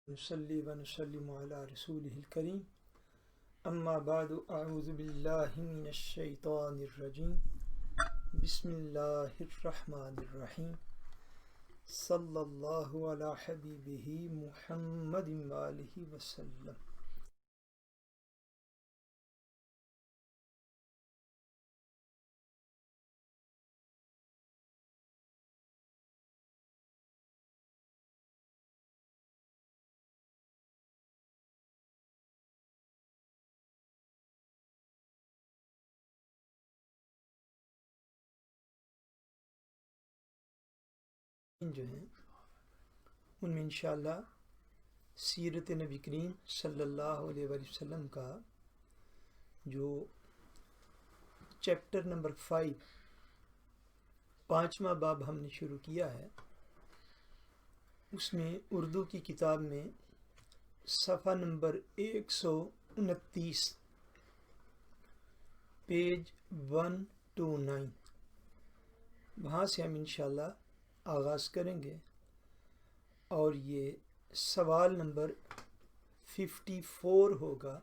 نصلي ونسلم على رسوله الكريم أما بعد أعوذ بالله من الشيطان الرجيم بسم الله الرحمن الرحيم صلى الله على حبيبه محمد وآله وسلم. جو ہیں ان میں انشاءاللہ سیرت نبی کریم صلی اللہ علیہ وآلہ وسلم کا جو چیپٹر نمبر 5واں باب ہم نے شروع کیا ہے، اس میں اردو کی کتاب میں صفحہ نمبر 129 پیج 129 وہاں سے ہم انشاءاللہ آغاز کریں گے، اور یہ سوال نمبر 54 ہوگا،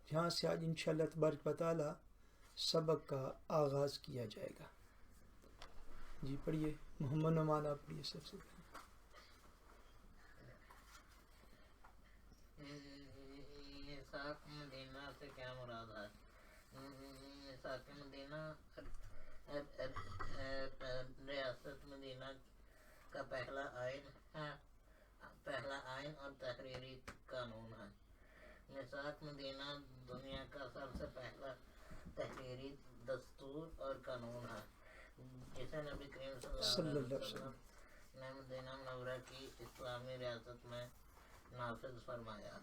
جہاں سے آج انشاءاللہ تبارک و تعالی سبق کا آغاز کیا جائے گا. جی پڑھیے محمد نعمان، آپ پڑھیے سب سے پہلے. میثاق مدینہ سے کیا مراد ہے؟ میثاق مدینہ ریاست مدینہ کا پہلا آئین اور تحریری قانون ہے. میثاق مدینہ دنیا کا سب سے پہلا تحریری دستور اور قانون ہے، جسے نبی کریم صلی اللہ علیہ وسلم نے مدینہ منورہ کی اسلامی ریاست میں نافذ فرمایا.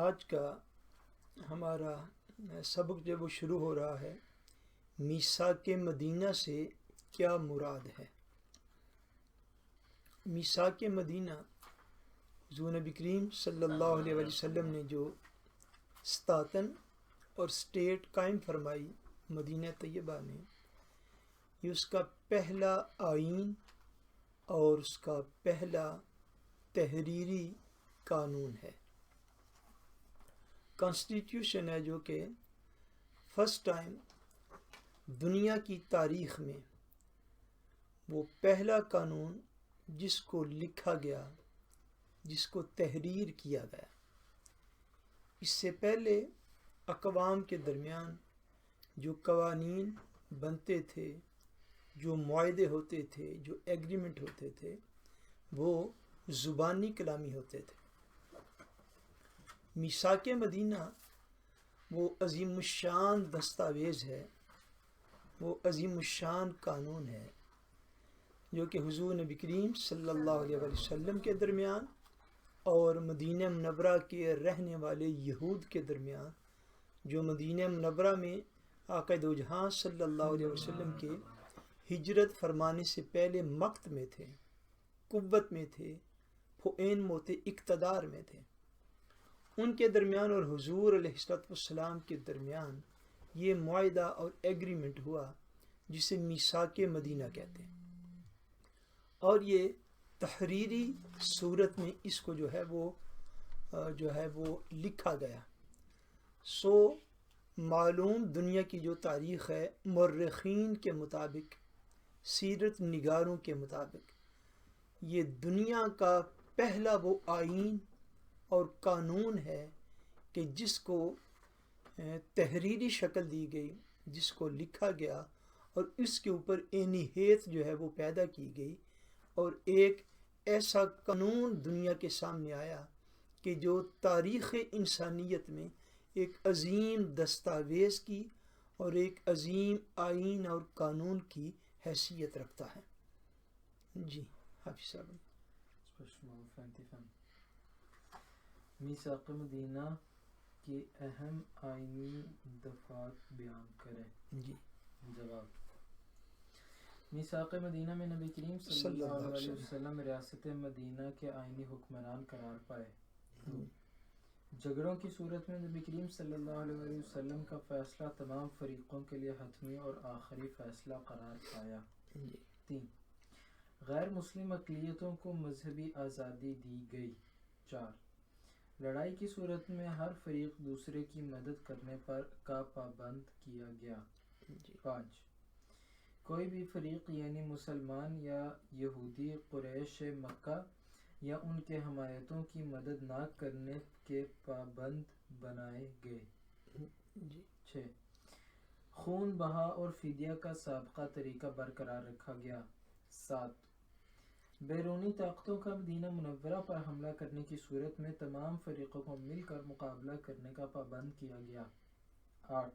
آج کا ہمارا سبق جو وہ شروع ہو رہا ہے، میثاق مدینہ سے کیا مراد ہے. میثاق مدینہ حضور نبی کریم صلی اللہ علیہ وآلہ وسلم نے جو ستاتن اور سٹیٹ قائم فرمائی مدینہ طیبہ میں، یہ اس کا پہلا آئین اور اس کا پہلا تحریری قانون ہے. کانسٹیٹیوشن ہے جو کہ فرسٹ ٹائم دنیا کی تاریخ میں وہ پہلا قانون جس کو لکھا گیا، جس کو تحریر کیا گیا. اس سے پہلے اقوام کے درمیان جو قوانین بنتے تھے، جو معاہدے ہوتے تھے، جو ایگریمنٹ ہوتے تھے، وہ زبانی کلامی ہوتے تھے. میثاق مدینہ وہ عظیم الشان دستاویز ہے، وہ عظیم الشان قانون ہے جو کہ حضور نبی کریم صلی اللہ علیہ وآلہ وسلم کے درمیان اور مدینہ منورہ کے رہنے والے یہود کے درمیان، جو مدینہ منورہ میں آقا دو جہاں صلی اللہ علیہ وسلم کے ہجرت فرمانے سے پہلے مقت میں تھے، قوت میں تھے، فوئین موت اقتدار میں تھے، ان کے درمیان اور حضور علیہ السلام کے درمیان یہ معاہدہ اور ایگریمنٹ ہوا جسے میثاق مدینہ کہتے ہیں. اور یہ تحریری صورت میں اس کو جو ہے وہ لکھا گیا. سو معلوم دنیا کی جو تاریخ ہے، مورخین کے مطابق، سیرت نگاروں کے مطابق، یہ دنیا کا پہلا وہ آئین اور قانون ہے کہ جس کو تحریری شکل دی گئی، جس کو لکھا گیا اور اس کے اوپر عینی ہیت جو ہے وہ پیدا کی گئی، اور ایک ایسا قانون دنیا کے سامنے آیا کہ جو تاریخ انسانیت میں ایک عظیم دستاویز کی اور ایک عظیم آئین اور قانون کی حیثیت رکھتا ہے. جی حافظ صاحب. میثاق مدینہ کی اہم آئینی دفعات بیان کریں. جی جواب: میثاق مدینہ میں نبی کریم صلی اللہ علیہ وسلم ریاست مدینہ کے آئینی حکمران قرار پائے. جھگڑوں کی صورت میں نبی کریم صلی اللہ علیہ وسلم کا فیصلہ تمام فریقوں کے لیے حتمی اور آخری فیصلہ قرار پایا. 3. غیر مسلم اقلیتوں کو مذہبی آزادی دی گئی. 4 لڑائی کی صورت میں ہر فریق دوسرے کی مدد کرنے پر کا پابند کیا گیا۔ 5 کوئی بھی فریق یعنی مسلمان یا یہودی قریش مکہ یا ان کے حمایتوں کی مدد نہ کرنے کے پابند بنائے گئے۔ 6 خون بہا اور فدیہ کا سابقہ طریقہ برقرار رکھا گیا۔ 7 بیرونی طاقتوں کا مدینہ منورہ پر حملہ کرنے کی صورت میں تمام فریقوں کو مل کر مقابلہ کرنے کا پابند کیا گیا۔ 8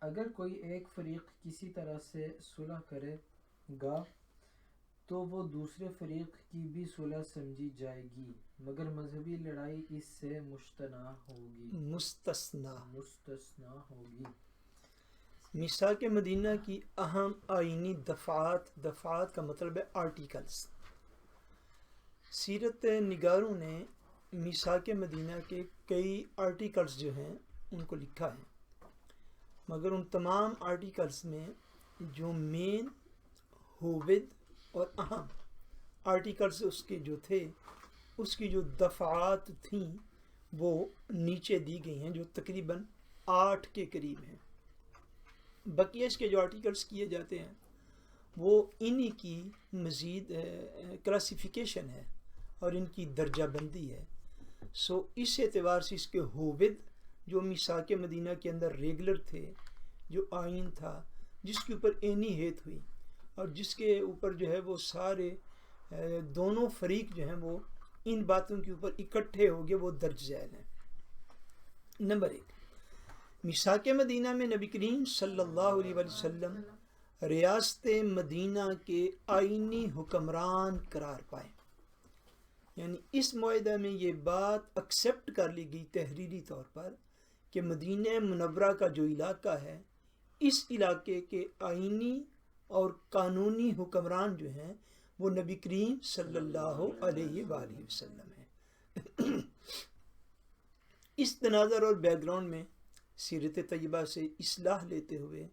اگر کوئی ایک فریق کسی طرح سے صلح کرے گا تو وہ دوسرے فریق کی بھی صلح سمجھی جائے گی مگر مذہبی لڑائی اس سے مستثنا ہوگی۔ میثاق مدینہ کی اہم آئینی دفعات کا مطلب ہے آرٹیکلز۔ سیرت نگاروں نے میثاق مدینہ کے کئی آرٹیکلز جو ہیں ان کو لکھا ہے، مگر ان تمام آرٹیکلز میں جو مین ہوود اور اہم آرٹیکلز اس کے جو تھے، اس کی جو دفعات تھیں وہ نیچے دی گئی ہیں، جو تقریباً 8 کے قریب ہیں۔ بقیہ اس کے جو آرٹیکلز کیے جاتے ہیں وہ انہی کی مزید کلاسیفیکیشن ہے اور ان کی درجہ بندی ہے۔ سو اس اعتبار سے اس کے ہوود جو میثاق مدینہ کے اندر ریگولر تھے، جو آئین تھا جس کے اوپر اینی ہیت ہوئی اور جس کے اوپر جو ہے وہ سارے دونوں فریق جو ہیں وہ ان باتوں کے اوپر اکٹھے ہو گئے، وہ درج ذیل ہیں۔ نمبر 1 میثاق مدینہ میں نبی کریم صلی اللہ علیہ وسلم ریاست مدینہ کے آئینی حکمران قرار پائے، یعنی اس معاہدہ میں یہ بات ایکسیپٹ کر لی گئی تحریری طور پر کہ مدینہ منورہ کا جو علاقہ ہے اس علاقے کے آئینی اور قانونی حکمران جو ہیں وہ نبی کریم صلی اللہ علیہ وآلہ وسلم ہیں۔ اس تناظر اور بیک گراؤنڈ میں سیرت طیبہ سے اصلاح لیتے ہوئے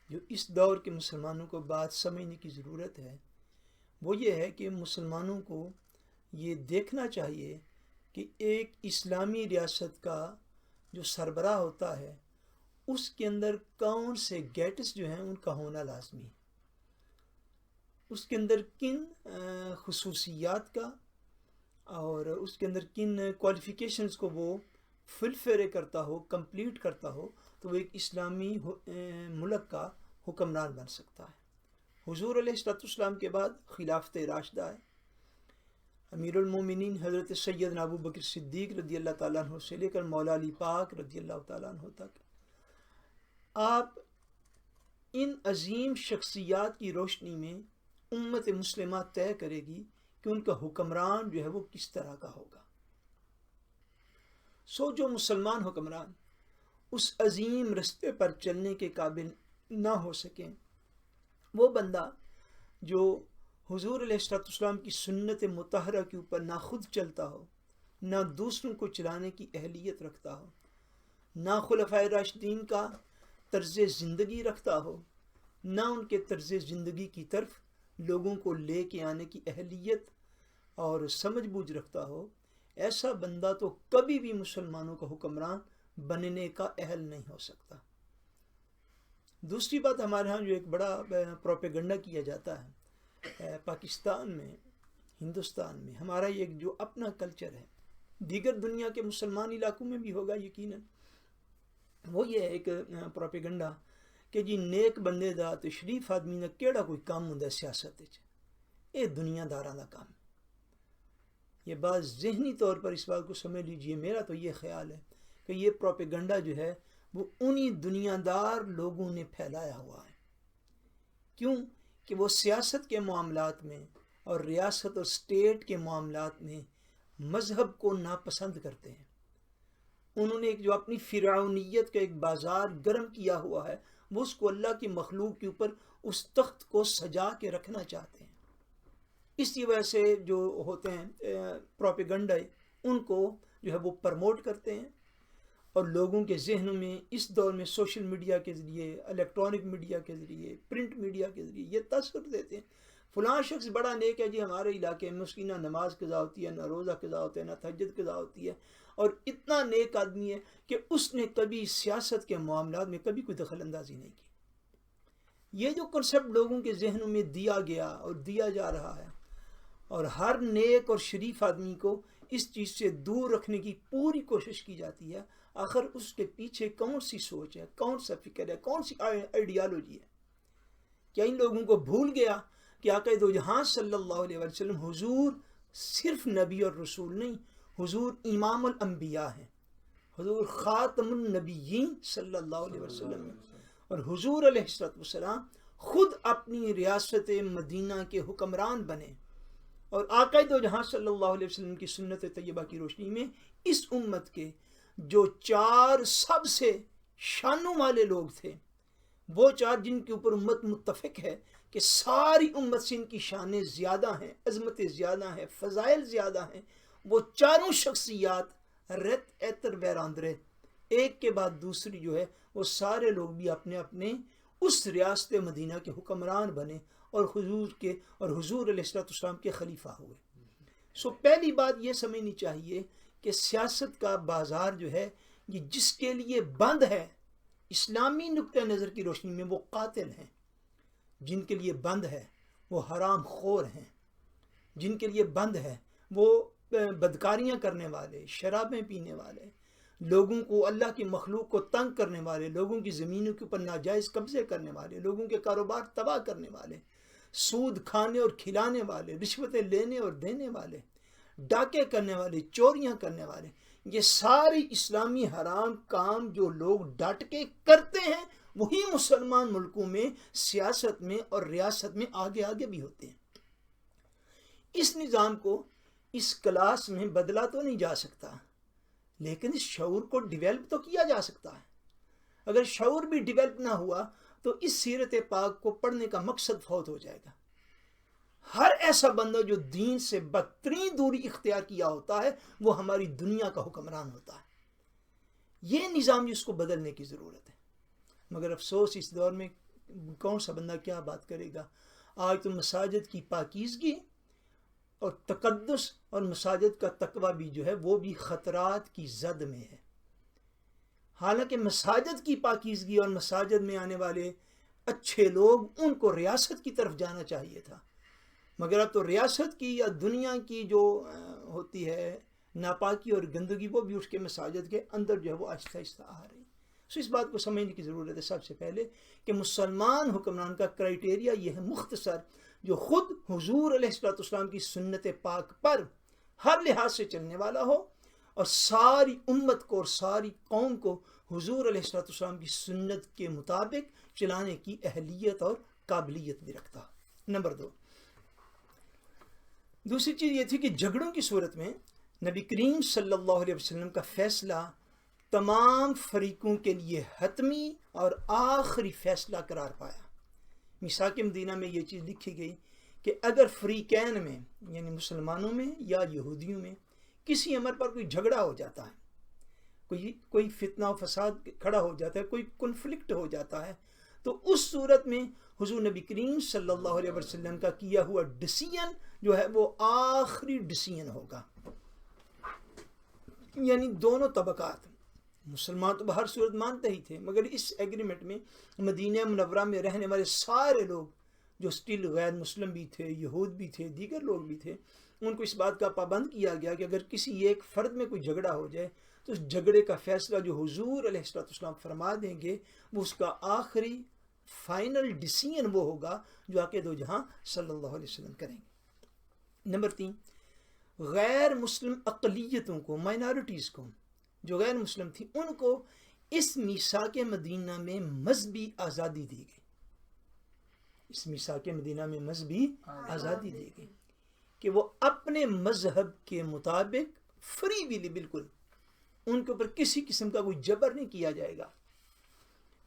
جو اس دور کے مسلمانوں کو بات سمجھنے کی ضرورت ہے وہ یہ ہے کہ مسلمانوں کو یہ دیکھنا چاہیے کہ ایک اسلامی ریاست کا جو سربراہ ہوتا ہے اس کے اندر کون سے گیٹس جو ہیں ان کا ہونا لازمی ہے، اس کے اندر کن خصوصیات کا اور اس کے اندر کن کوالیفیکیشنز کو وہ فلفل کرتا ہو، کمپلیٹ کرتا ہو تو وہ ایک اسلامی ملک کا حکمران بن سکتا ہے۔ حضور علیہ السلام کے بعد خلافت راشدہ ہے، امیر المومنین حضرت سیدنا ابو بکر صدیق رضی اللہ تعالیٰ عنہ سے لے کر مولا علی پاک رضی اللہ تعالیٰ عنہ تک آپ ان عظیم شخصیات کی روشنی میں امت مسلمہ طے کرے گی کہ ان کا حکمران جو ہے وہ کس طرح کا ہوگا۔ سو جو مسلمان حکمران اس عظیم رستے پر چلنے کے قابل نہ ہو سکیں، وہ بندہ جو حضور علیہ السلام کی سنت مطہرہ کے اوپر نہ خود چلتا ہو، نہ دوسروں کو چلانے کی اہلیت رکھتا ہو، نہ خلفائے راشدین کا طرز زندگی رکھتا ہو، نہ ان کے طرز زندگی کی طرف لوگوں کو لے کے آنے کی اہلیت اور سمجھ بوجھ رکھتا ہو، ایسا بندہ تو کبھی بھی مسلمانوں کا حکمران بننے کا اہل نہیں ہو سکتا۔ دوسری بات، ہمارے ہاں جو ایک بڑا پروپیگنڈا کیا جاتا ہے پاکستان میں، ہندوستان میں، ہمارا ایک جو اپنا کلچر ہے، دیگر دنیا کے مسلمان علاقوں میں بھی ہوگا یقیناً، وہ یہ ہے ایک پروپیگنڈا کہ جی نیک بندے دا تے شریف آدمی دا کیڑا کوئی کام ہوندا سیاست وچ، اے دنیا داراں دا کام۔ یہ بات ذہنی طور پر اس بات کو سمجھ لیجئے، میرا تو یہ خیال ہے کہ یہ پروپیگنڈا جو ہے وہ انہی دنیا دار لوگوں نے پھیلایا ہوا ہے۔ کیوں کہ وہ سیاست کے معاملات میں اور ریاست اور اسٹیٹ کے معاملات میں مذہب کو ناپسند کرتے ہیں۔ انہوں نے ایک جو اپنی فرعونیت کا ایک بازار گرم کیا ہوا ہے، وہ اس کو اللہ کی مخلوق کے اوپر اس تخت کو سجا کے رکھنا چاہتے ہیں۔ اس کی وجہ سے جو ہوتے ہیں پروپیگنڈا، ان کو جو ہے وہ پرموٹ کرتے ہیں اور لوگوں کے ذہنوں میں اس دور میں سوشل میڈیا کے ذریعے، الیکٹرانک میڈیا کے ذریعے، پرنٹ میڈیا کے ذریعے یہ تاثر دیتے ہیں فلاں شخص بڑا نیک ہے جی ہمارے علاقے میں، اس کی نہ نماز قضا ہوتی ہے، نہ روزہ قضا ہوتا ہے، نہ تہجد قضا ہوتی ہے، اور اتنا نیک آدمی ہے کہ اس نے کبھی سیاست کے معاملات میں کبھی کوئی دخل اندازی نہیں کی۔ یہ جو کنسپٹ لوگوں کے ذہنوں میں دیا گیا اور دیا جا رہا ہے، اور ہر نیک اور شریف آدمی کو اس چیز سے دور رکھنے کی پوری کوشش کی جاتی ہے، آخر اس کے پیچھے کون سی سوچ ہے، کون سا فکر ہے، کون سی آئیڈیالوجی ہے؟ کیا ان لوگوں کو بھول گیا کہ آقا دو جہاں صلی اللہ علیہ وسلم حضور صرف نبی اور رسول نہیں، حضور امام الانبیاء ہیں، حضور خاتم النبیین صلی اللہ علیہ وسلم ہیں، اور حضور علیہ السلام خود اپنی ریاست مدینہ کے حکمران بنے، اور آقا دو جہاں صلی اللہ علیہ وسلم کی سنت طیبہ کی روشنی میں اس امت کے جو 4 سب سے شانوں والے لوگ تھے، وہ 4 جن کے اوپر امت متفق ہے کہ ساری امت سے ان کی شانیں زیادہ ہیں، عظمتیں زیادہ ہیں، فضائل زیادہ ہیں، وہ 4 شخصیات رت ایتر بیراندرے ایک کے بعد دوسری جو ہے وہ سارے لوگ بھی اپنے اپنے اس ریاست مدینہ کے حکمران بنے اور حضور علیہ السلام کے خلیفہ ہوئے۔ سو پہلی بات یہ سمجھنی چاہیے کہ سیاست کا بازار جو ہے یہ جس کے لیے بند ہے، اسلامی نقطہ نظر کی روشنی میں وہ قاتل ہیں، جن کے لیے بند ہے وہ حرام خور ہیں، جن کے لیے بند ہے وہ بدکاریاں کرنے والے، شرابیں پینے والے، لوگوں کو، اللہ کی مخلوق کو تنگ کرنے والے، لوگوں کی زمینوں کے اوپر ناجائز قبضے کرنے والے، لوگوں کے کاروبار تباہ کرنے والے، سود کھانے اور کھلانے والے، رشوتیں لینے اور دینے والے، ڈاکے کرنے والے، چوریاں کرنے والے، یہ ساری اسلامی حرام کام جو لوگ ڈٹ کے کرتے ہیں وہی مسلمان ملکوں میں سیاست میں اور ریاست میں آگے آگے بھی ہوتے ہیں۔ اس نظام کو اس کلاس میں بدلا تو نہیں جا سکتا، لیکن اس شعور کو ڈیویلپ تو کیا جا سکتا ہے۔ اگر شعور بھی ڈیویلپ نہ ہوا تو اس سیرت پاک کو پڑھنے کا مقصد فوت ہو جائے گا۔ ہر ایسا بندہ جو دین سے بدترین دوری اختیار کیا ہوتا ہے وہ ہماری دنیا کا حکمران ہوتا ہے۔ یہ نظام اس کو بدلنے کی ضرورت ہے، مگر افسوس اس دور میں کون سا بندہ کیا بات کرے گا۔ آج تو مساجد کی پاکیزگی اور تقدس اور مساجد کا تقوی بھی جو ہے وہ بھی خطرات کی زد میں ہے۔ حالانکہ مساجد کی پاکیزگی اور مساجد میں آنے والے اچھے لوگ ان کو ریاست کی طرف جانا چاہیے تھا، مگر اب تو ریاست کی یا دنیا کی جو ہوتی ہے ناپاکی اور گندگی وہ بھی اس کے مساجد کے اندر جو ہے وہ آہستہ آہستہ آ رہی ہے۔ سو اس بات کو سمجھنے کی ضرورت ہے سب سے پہلے کہ مسلمان حکمران کا کرائیٹیریا یہ ہے مختصر، جو خود حضور علیہ السلام کی سنت پاک پر ہر لحاظ سے چلنے والا ہو اور ساری امت کو اور ساری قوم کو حضور علیہ السلام کی سنت کے مطابق چلانے کی اہلیت اور قابلیت بھی رکھتا۔ نمبر 2، دوسری چیز یہ تھی کہ جھگڑوں کی صورت میں نبی کریم صلی اللہ علیہ وسلم کا فیصلہ تمام فریقوں کے لیے حتمی اور آخری فیصلہ قرار پایا۔ میثاق مدینہ میں یہ چیز لکھی گئی کہ اگر فریقین میں یعنی مسلمانوں میں یا یہودیوں میں کسی امر پر کوئی جھگڑا ہو جاتا ہے، کوئی فتنہ و فساد کھڑا ہو جاتا ہے، کوئی کنفلکٹ ہو جاتا ہے، تو اس صورت میں حضور نبی کریم صلی اللہ علیہ وسلم کا کیا ہوا ڈیسیژن جو ہے وہ آخری ڈیسیژن ہوگا۔ یعنی دونوں طبقات، مسلمان تو بہر صورت مانتے ہی تھے، مگر اس ایگریمنٹ میں مدینہ منورہ میں رہنے والے سارے لوگ جو سٹل غیر مسلم بھی تھے، یہود بھی تھے، دیگر لوگ بھی تھے، ان کو اس بات کا پابند کیا گیا کہ اگر کسی ایک فرد میں کوئی جھگڑا ہو جائے تو اس جھگڑے کا فیصلہ جو حضور علیہ السلام فرما دیں گے وہ اس کا آخری فائنل ڈیسیژن وہ ہوگا جو آقا دو جہاں صلی اللہ علیہ وسلم کریں گے۔ نمبر 3، غیر مسلم اقلیتوں کو، مائنارٹیز کو جو غیر مسلم تھی، ان کو اس میثاق مدینہ میں مذہبی آزادی دی گئی۔ اس میثاق مدینہ میں مذہبی آزادی دی گئی کہ وہ اپنے مذہب کے مطابق فری ویلی، بالکل ان کے اوپر کسی قسم کا کوئی جبر نہیں کیا جائے گا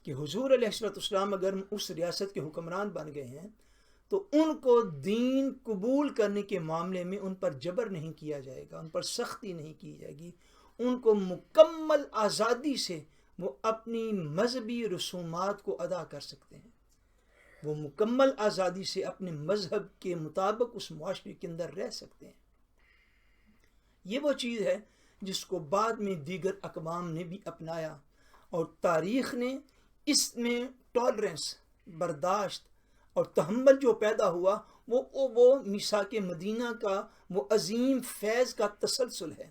کہ حضور علیہ السلام اگر اس ریاست کے حکمران بن گئے ہیں تو ان کو دین قبول کرنے کے معاملے میں ان پر جبر نہیں کیا جائے گا، ان پر سختی نہیں کی جائے گی، ان کو مکمل آزادی سے وہ اپنی مذہبی رسومات کو ادا کر سکتے ہیں۔ وہ مکمل آزادی سے اپنے مذہب کے مطابق اس معاشرے کے اندر رہ سکتے ہیں۔ یہ وہ چیز ہے جس کو بعد میں دیگر اقوام نے بھی اپنایا، اور تاریخ نے اس میں ٹالرنس، برداشت اور تحمل جو پیدا ہوا وہ میثاق مدینہ کا وہ عظیم فیض کا تسلسل ہے،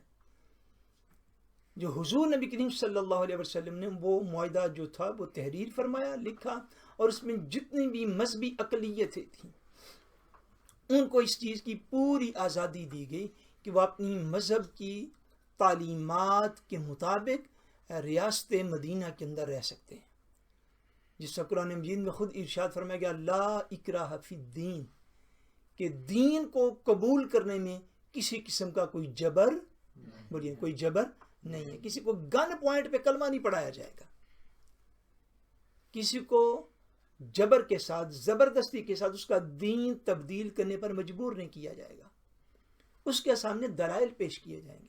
جو حضور نبی کریم صلی اللہ علیہ وسلم نے وہ معاہدہ جو تھا وہ تحریر فرمایا، لکھا، اور اس میں جتنی بھی مذہبی اقلیتیں تھیں ان کو اس چیز کی پوری آزادی دی گئی کہ وہ اپنی مذہب کی تعلیمات کے مطابق ریاست مدینہ کے اندر رہ سکتے ہیں، جس کا قرآن مجید میں خود ارشاد فرمایا گیا لا اکراہ فی الدین، کہ دین کو قبول کرنے میں کسی قسم کا کوئی جبر، بولیے کوئی جبر نہیں ہے، کسی کو گن پوائنٹ پہ کلمہ نہیں پڑھایا جائے گا، کسی کو جبر کے ساتھ، زبردستی کے ساتھ اس کا دین تبدیل کرنے پر مجبور نہیں کیا جائے گا، اس کے سامنے دلائل پیش کیے جائیں گے،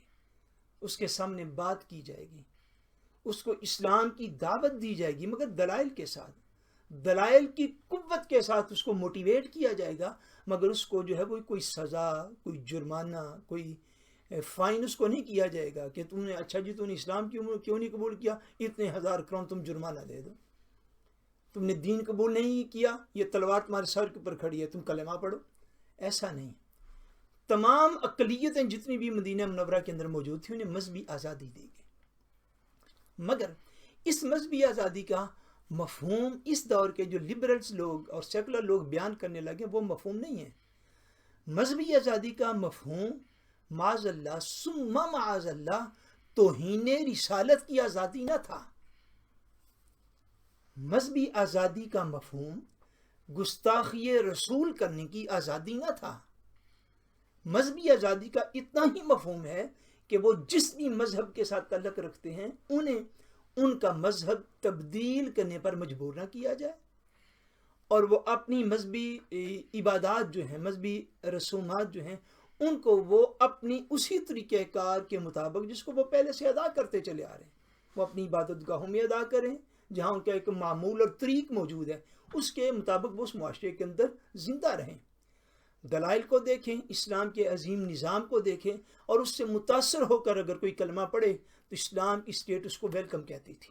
اس کے سامنے بات کی جائے گی، اس کو اسلام کی دعوت دی جائے گی، مگر دلائل کے ساتھ، دلائل کی قوت کے ساتھ اس کو موٹیویٹ کیا جائے گا، مگر اس کو جو ہے وہ کوئی سزا، کوئی جرمانہ، کوئی فائن اس کو نہیں کیا جائے گا کہ تم نے اچھا جی تم نے اسلام کیوں نہیں قبول کیا، اتنے 1000 کروڑ تم جرمانہ دے دو، تم نے دین قبول نہیں کیا، یہ تلوار تمہارے سر کے اوپر کھڑی ہے، تم کلمہ پڑھو، ایسا نہیں۔ تمام اقلیتیں جتنی بھی مدینہ منورہ کے اندر موجود تھیں انہیں مذہبی آزادی دی گئی، مگر اس مذہبی آزادی کا مفہوم اس دور کے جو لبرلز لوگ اور سیکولر لوگ بیان کرنے لگے وہ مفہوم نہیں ہے۔ مذہبی آزادی کا مفہوم معاذ اللہ ثم معاذ اللہ توہین رسالت کی آزادی نہ تھا، مذہبی آزادی کا مفہوم گستاخی رسول کرنے کی آزادی نہ تھا، مذہبی آزادی کا اتنا ہی مفہوم ہے کہ وہ جس بھی مذہب کے ساتھ تعلق رکھتے ہیں انہیں ان کا مذہب تبدیل کرنے پر مجبور نہ کیا جائے، اور وہ اپنی مذہبی عبادات جو ہیں، مذہبی رسومات جو ہیں، ان کو وہ اپنی اسی طریقہ کار کے مطابق جس کو وہ پہلے سے ادا کرتے چلے آ رہے ہیں وہ اپنی عبادت گاہوں میں ادا کریں، جہاں ان کا ایک معمول اور طریق موجود ہے اس کے مطابق وہ اس معاشرے کے اندر زندہ رہیں، دلائل کو دیکھیں، اسلام کے عظیم نظام کو دیکھیں، اور اس سے متاثر ہو کر اگر کوئی کلمہ پڑھے تو اسلام کی اسٹیٹ اس کو ویلکم کہتی تھی۔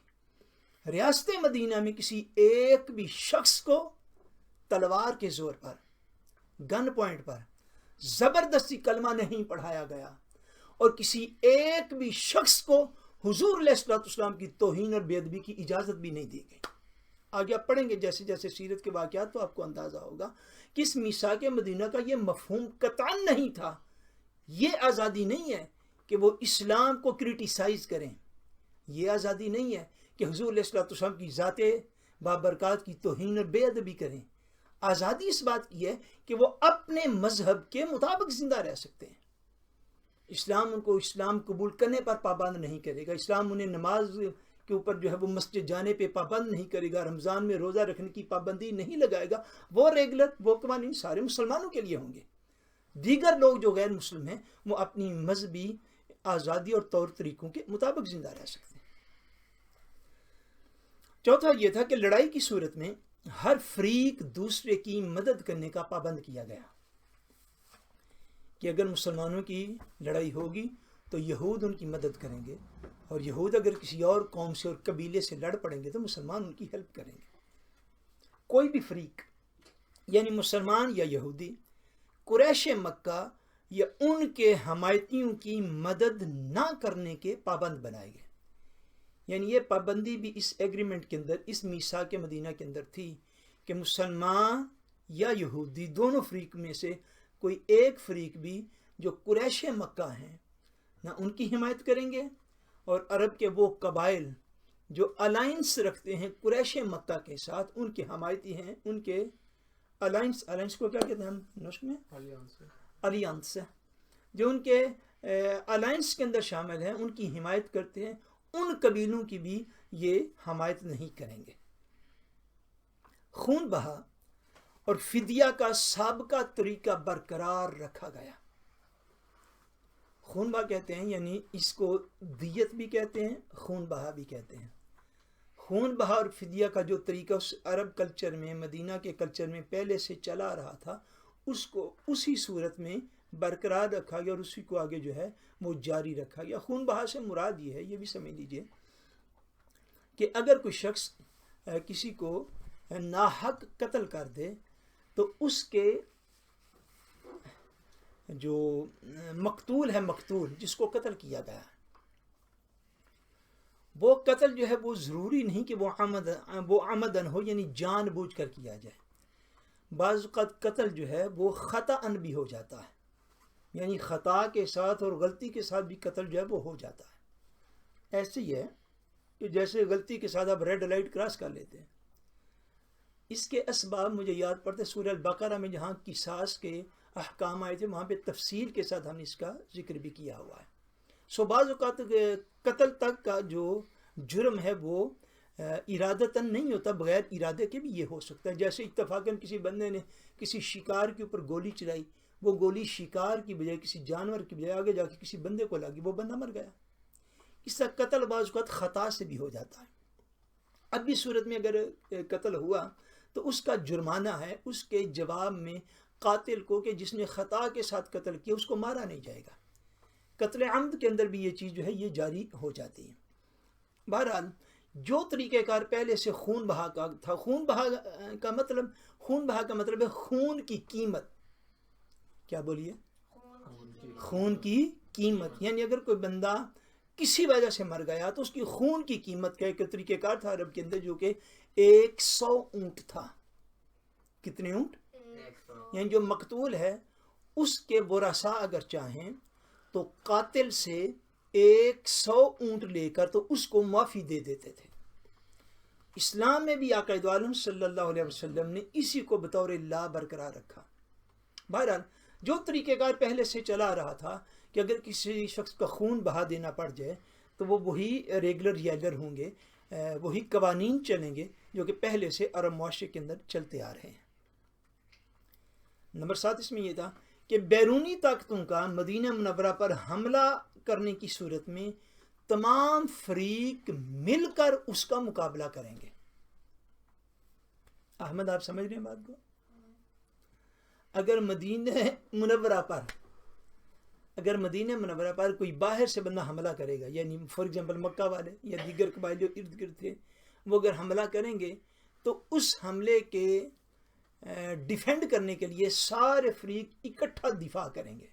ریاست مدینہ میں کسی ایک بھی شخص کو تلوار کے زور پر، گن پوائنٹ پر زبردستی کلمہ نہیں پڑھایا گیا، اور کسی ایک بھی شخص کو حضور علیہ السلام کی توہین اور بے ادبی کی اجازت بھی نہیں دی گئی۔ آگے آپ پڑھیں گے جیسے جیسے سیرت کے واقعات تو آپ کو اندازہ ہوگا کہ اس میثاق مدینہ کا یہ مفہوم قطعاً نہیں تھا، یہ آزادی نہیں ہے کہ وہ اسلام کو کرٹیسائز کریں، یہ آزادی نہیں ہے کہ حضور علیہ السلام کی ذات بابرکات کی توہین اور بے ادبی کریں، آزادی اس بات کی ہے کہ وہ اپنے مذہب کے مطابق زندہ رہ سکتے ہیں، اسلام ان کو اسلام قبول کرنے پر پابند نہیں کرے گا، اسلام انہیں نماز کے اوپر جو ہے وہ مسجد جانے پہ پابند نہیں کرے گا، رمضان میں روزہ رکھنے کی پابندی نہیں لگائے گا، وہ ریگولر وہ قوانین سارے مسلمانوں کے لیے ہوں گے، دیگر لوگ جو غیر مسلم ہیں وہ اپنی مذہبی آزادی اور طور طریقوں کے مطابق زندہ رہ سکتے ہیں۔ چوتھا یہ تھا کہ لڑائی کی صورت میں ہر فریق دوسرے کی مدد کرنے کا پابند کیا گیا، کہ اگر مسلمانوں کی لڑائی ہوگی تو یہود ان کی مدد کریں گے، اور یہود اگر کسی اور قوم سے اور قبیلے سے لڑ پڑیں گے تو مسلمان ان کی ہیلپ کریں گے۔ کوئی بھی فریق یعنی مسلمان یا یہودی قریش مکہ یا ان کے حمایتیوں کی مدد نہ کرنے کے پابند بنائے گئے، یعنی یہ پابندی بھی اس ایگریمنٹ کے اندر، اس میثاق مدینہ کے اندر تھی کہ مسلمان یا یہودی دونوں فریق میں سے کوئی ایک فریق بھی جو قریش مکہ ہیں نہ ان کی حمایت کریں گے، اور عرب کے وہ قبائل جو الائنس رکھتے ہیں قریش مکہ کے ساتھ، ان کے حمایتی ہیں، ان کے الائنس کو کیا کہتے ہیں ہم نسخ میں الیانس، جو ان کے الائنس کے اندر شامل ہیں ان کی حمایت کرتے ہیں، ان قبیلوں کی بھی یہ حمایت نہیں کریں گے۔ خون بہا اور فدیہ کا سابقہ طریقہ برقرار رکھا گیا۔ خون بہا کہتے ہیں یعنی اس کو دیت بھی کہتے ہیں، خون بہا بھی کہتے ہیں۔ خون بہا اور فدیہ کا جو طریقہ اس عرب کلچر میں، مدینہ کے کلچر میں پہلے سے چلا رہا تھا، اس کو اسی صورت میں برقرار رکھا گیا اور اسی کو آگے جو ہے وہ جاری رکھا گیا۔ خون بہا سے مراد یہ ہے، یہ بھی سمجھ لیجئے کہ اگر کوئی شخص کسی کو ناحق قتل کر دے تو اس کے جو مقتول ہے، مقتول جس کو قتل کیا گیا ہے، وہ قتل جو ہے وہ ضروری نہیں کہ وہ عمدن ہو، یعنی جان بوجھ کر کیا جائے۔ بعض اوقات قتل جو ہے وہ خطأً بھی ہو جاتا ہے، یعنی خطا کے ساتھ اور غلطی کے ساتھ بھی قتل جو ہے وہ ہو جاتا ہے۔ ایسے ہی ہے کہ جیسے غلطی کے ساتھ آپ ریڈ لائٹ کراس کر لیتے ہیں۔ اس کے اسباب مجھے یاد پڑتے سورہ البقرہ میں جہاں قصاص کے احکام آئے تھے، وہاں پہ تفصیل کے ساتھ ہم نے اس کا ذکر بھی کیا ہوا ہے۔ بعض اوقات قتل تک کا جو جرم ہے وہ ارادتاً نہیں ہوتا، بغیر ارادے کے بھی یہ ہو سکتا ہے۔ جیسے اتفاقاً کسی بندے نے کسی شکار کے اوپر گولی چلائی، وہ گولی شکار کی بجائے کسی جانور کی بجائے آگے جا کے کسی بندے کو لگی، وہ بندہ مر گیا۔ اس طرح قتل بعض اوقات خطا سے بھی ہو جاتا ہے۔ اب بھی صورت میں اگر قتل ہوا تو اس کا جرمانہ ہے، اس کے جواب میں قاتل کو کہ جس نے خطا کے ساتھ قتل کیا اس کو مارا نہیں جائے گا۔ قتل عمد کے اندر بھی یہ چیز جو ہے یہ جاری ہو جاتی ہے۔ بہرحال جو طریقہ کار پہلے سے خون بہا کا تھا، خون بہا کا مطلب ہے خون کی قیمت۔ کیا بولیے؟ خون کی قیمت، یعنی اگر کوئی بندہ کسی وجہ سے مر گیا تو اس کی خون کی قیمت کا ایک طریقہ کار تھا عرب کے اندر، جو کہ 100 اونٹ تھا۔ کتنے اونٹ؟ یعنی جو مقتول ہے اس کے ورثاء اگر چاہیں تو قاتل سے 100 اونٹ لے کر تو اس کو معافی دے دیتے تھے۔ اسلام میں بھی آقا دو عالم صلی اللہ علیہ وسلم نے اسی کو بطور لا برقرار رکھا۔ بہرحال جو طریقہ کار پہلے سے چلا رہا تھا کہ اگر کسی شخص کا خون بہا دینا پڑ جائے تو وہ وہی ریگولر ہوں گے، وہی قوانین چلیں گے جو کہ پہلے سے عرب معاشرے کے اندر چلتے آ رہے ہیں۔ نمبر 7 اس میں یہ تھا کہ بیرونی طاقتوں کا مدینہ منورہ پر حملہ کرنے کی صورت میں تمام فریق مل کر اس کا مقابلہ کریں گے۔ احمد آپ سمجھ رہے ہیں بات کو؟ اگر مدینہ منورہ پر کوئی باہر سے بندہ حملہ کرے گا، یعنی فار ایگزامپل مکہ والے یا دیگر قبائل جو ارد گرد تھے، وہ اگر حملہ کریں گے تو اس حملے کے ڈیفینڈ کرنے کے لیے سارے فریق اکٹھا دفاع کریں گے۔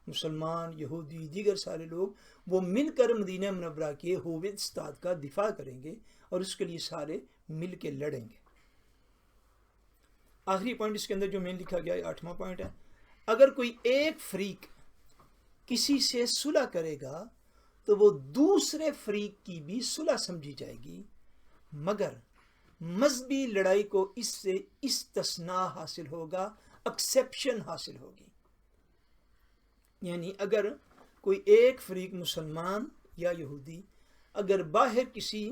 مسلمان، یہودی، دیگر سارے لوگ وہ مل کر مدینہ منورہ کے ہوویت استاد کا دفاع کریں گے اور اس کے لیے سارے مل کے لڑیں گے۔ آخری پوائنٹ اس کے اندر جو میں لکھا گیا 8واں پوائنٹ ہے، اگر کوئی ایک فریق کسی سے صلح کرے گا تو وہ دوسرے فریق کی بھی صلح سمجھی جائے گی، مگر مذہبی لڑائی کو اس سے استثناء حاصل ہوگا، ایکسیپشن حاصل ہوگی۔ یعنی اگر کوئی ایک فریق مسلمان یا یہودی اگر باہر کسی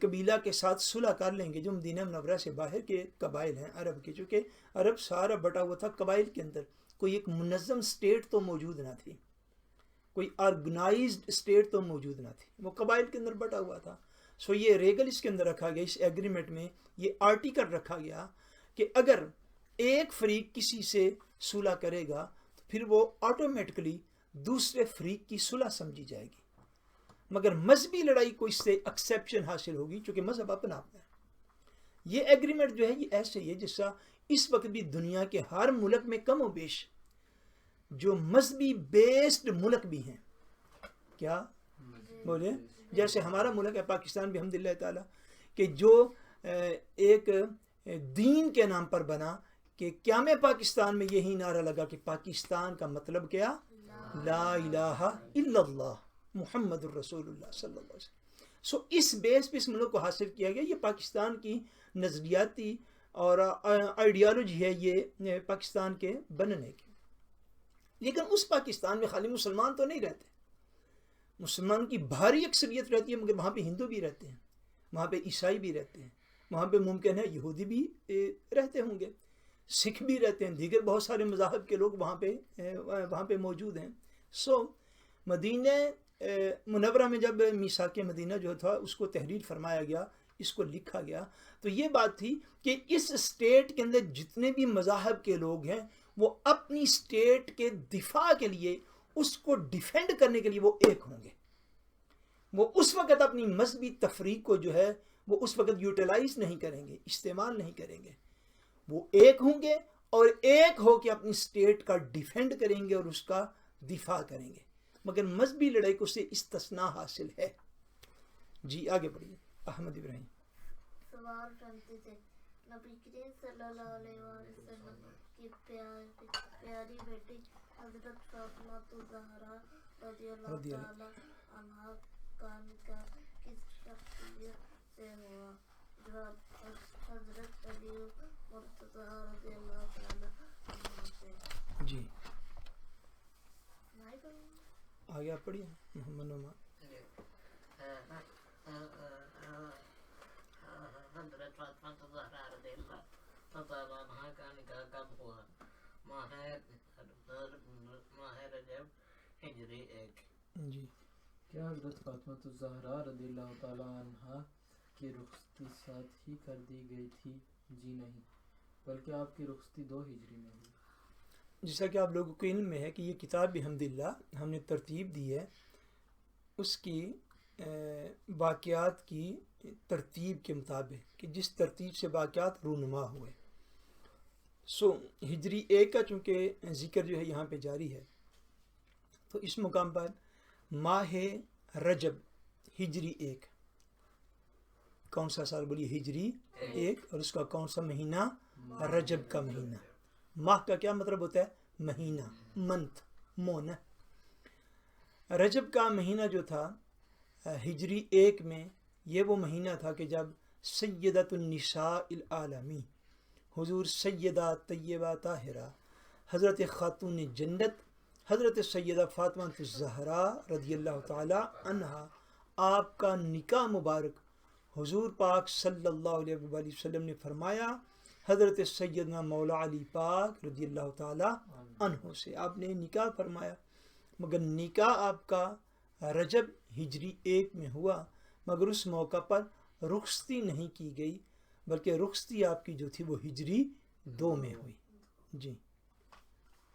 قبیلہ کے ساتھ صلح کر لیں گے جو مدینہ منورہ سے باہر کے قبائل ہیں عرب کے، چونکہ عرب سارا بٹا ہوا تھا قبائل کے اندر، کوئی ایک منظم سٹیٹ تو موجود نہ تھی، کوئی آرگنائزڈ سٹیٹ تو موجود نہ تھی، وہ قبائل کے اندر بٹا ہوا تھا۔ یہ ریگل اس کے اندر رکھا گیا، اس ایگریمنٹ میں یہ آرٹیکل رکھا گیا کہ اگر ایک فریق کسی سے صلح کرے گا تو پھر وہ آٹومیٹکلی دوسرے فریق کی صلح سمجھی جائے گی، مگر مذہبی لڑائی کو اس سے ایکسیپشن حاصل ہوگی چونکہ مذہب اپنا اپنا ہے۔ یہ ایگریمنٹ جو ہے یہ ایسے ہی ہے جس طرح اس وقت بھی دنیا کے ہر ملک میں کم و بیش جو مذہبی بیسڈ ملک بھی ہیں، کیا بولے، جیسے ہمارا ملک ہے پاکستان بھی الحمدللہ تعالیٰ کہ جو ایک دین کے نام پر بنا کہ قیام پاکستان میں یہی نعرہ لگا کہ پاکستان کا مطلب کیا، لا الہ الا اللہ محمد الرسول اللہ صلی اللہ علیہ وسلم۔ اس بیس پہ اس ملک کو حاصل کیا گیا۔ یہ پاکستان کی نظریاتی اور آئیڈیالوجی ہے یہ پاکستان کے بننے کی، لیکن اس پاکستان میں خالی مسلمان تو نہیں رہتے، مسلمان کی بھاری اکثریت رہتی ہے، مگر وہاں پہ ہندو بھی رہتے ہیں، وہاں پہ عیسائی بھی رہتے ہیں، وہاں پہ ممکن ہے یہودی بھی رہتے ہوں گے، سکھ بھی رہتے ہیں، دیگر بہت سارے مذاہب کے لوگ وہاں پہ موجود ہیں۔ مدینہ منورہ میں جب میثاق مدینہ جو تھا اس کو تحریر فرمایا گیا، اس کو لکھا گیا، تو یہ بات تھی کہ اس اسٹیٹ کے اندر جتنے بھی مذاہب کے لوگ ہیں وہ اپنی اسٹیٹ کے دفاع کے لیے، اس کو ڈیفینڈ کرنے کے لیے وہ ایک ہوں گے. وہ اس وقت اپنی مذہبی تفریق کو جو ہے وہ اس وقت یوٹیلائز نہیں کریں گے، استعمال نہیں کریں گے. وہ ایک ہوں گے اور ایک ہو کے اپنی اسٹیٹ کا ڈیفینڈ کریں گے اور اس کا دفاع کریں گے. مگر مذہبی لڑائی کو سے استثناء حاصل ہے. جی آگے بڑھیے. احمد ابراہیم. سوال 36 نبی کریم صلی اللہ علیہ وسلم کی پیاری بیٹی حضرت فاطمہ الزہرا رضی اللہ تعالی عنہا کا نکاح کس شخصیت سے ہوا؟ جواب حضرت علی مرتضی رضی اللہ تعالی عنہ سے. جی آگے آپ پڑھیے. محمد نعمان. حضرت فاطمہ الزہرا رضی اللہ تعالی عنہا کا نکاح کب ہوا؟ ماہ رجب ہجری 1. جی کیا حضرت فاطمہ الزہرا رضی اللہ تعالی عنہا کی رخصتی ساتھ ہی کر دی گئی تھی؟ جی نہیں، بلکہ آپ کی رخصتی 2 ہجری میں ہوئی. جیسا کہ آپ لوگوں کو علم میں ہے کہ یہ کتاب بحمداللہ ہم نے ترتیب دی ہے، اس کی واقعات کی ترتیب کے مطابق کہ جس ترتیب سے واقعات رونما ہوئے. ہجری 1 کا چونکہ ذکر جو ہے یہاں پہ جاری ہے، تو اس مقام پر ماہ رجب ہجری 1 کون سا سال بولیے؟ ہجری 1. اور اس کا کون سا مہینہ؟ رجب کا مہینہ. ماہ کا کیا مطلب ہوتا ہے؟ مہینہ، منتھ، مون. رجب کا مہینہ جو تھا ہجری 1 میں، یہ وہ مہینہ تھا کہ جب سیدۃ النساء العالمی حضور سیدہ طیبہ طاہرہ حضرت خاتون جنت حضرت سیدہ فاطمہ الزہرا رضی اللہ تعالی عنہا، آپ کا نکاح مبارک حضور پاک صلی اللہ علیہ وآلہ وسلم نے فرمایا حضرت سیدنا مولا علی پاک رضی اللہ تعالی عنہ سے آپ نے نکاح فرمایا. مگر نکاح آپ کا رجب ہجری 1 میں ہوا، مگر اس موقع پر رخصتی نہیں کی گئی، بلکہ رخصتی آپ کی جو تھی وہ ہجری 2 میں ہوئی. جی